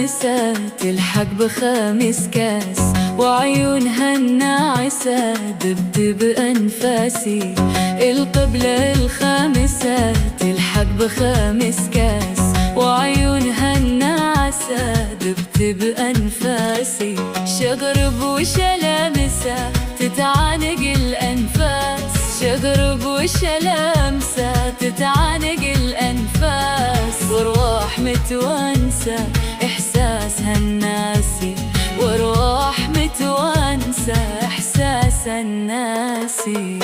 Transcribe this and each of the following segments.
الخامسة تلحق بخامس كاس، وعيونها الناعسة دبدب أنفاسي. القبلة الخامسة تلحق بخامس كاس، وعيونها الناعسة دبدب أنفاسي. شغرب وشلامسة تتعانق الأنفاس، شغرب وشلامسة تتعانق الأنفاس. وارواح متوانسة إحساسها الناسي، وارواح متوانسة إحساسها الناسي.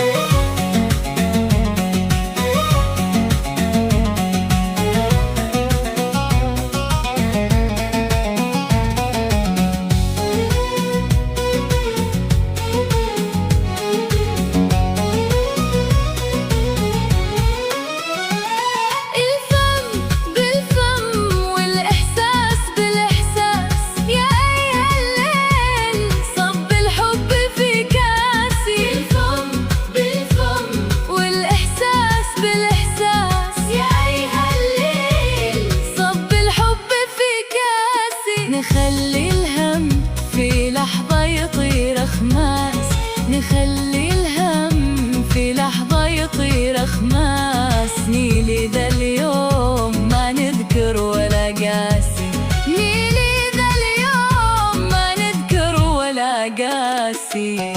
نخلي الهم في لحظة يطير أخماس، نخلي الهم في لحظة يطير أخماس. نيلي ذا اليوم ما نذكر ولا قاسي، نيلي ذا اليوم ما نذكر ولا قاسي.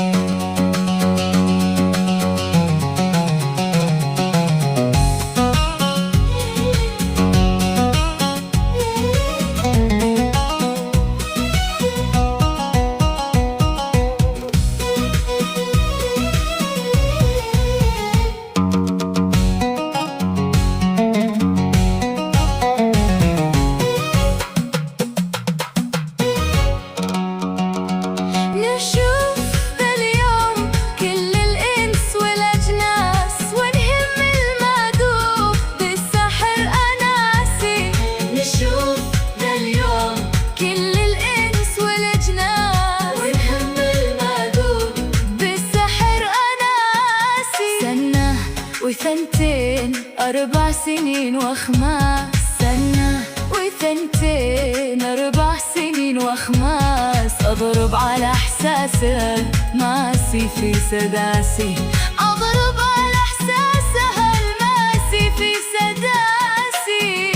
وثنتين 4 سنين وخماس، سنة وثنتين 4 سنين وخماس. أضرب على إحساسها الماسي في سداسي، أضرب على إحساسها الماسي في سداسي.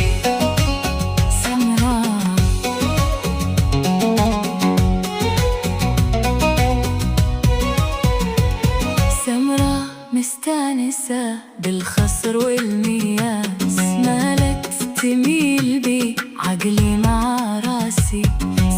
سمراء سمراء مستانسة بالخصر والمياس، مالك تميل بي عقلي مع راسي.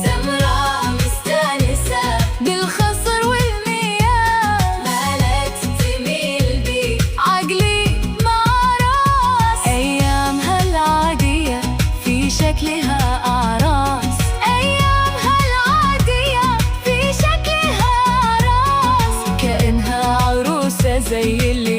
سمراء مستانسة بالخصر والمياس، مالك تميل بي عقلي مع راسي. أيامها العادية في شكلها أعراس، أيامها العادية في شكلها أعراس. كأنها عروسة زي اللي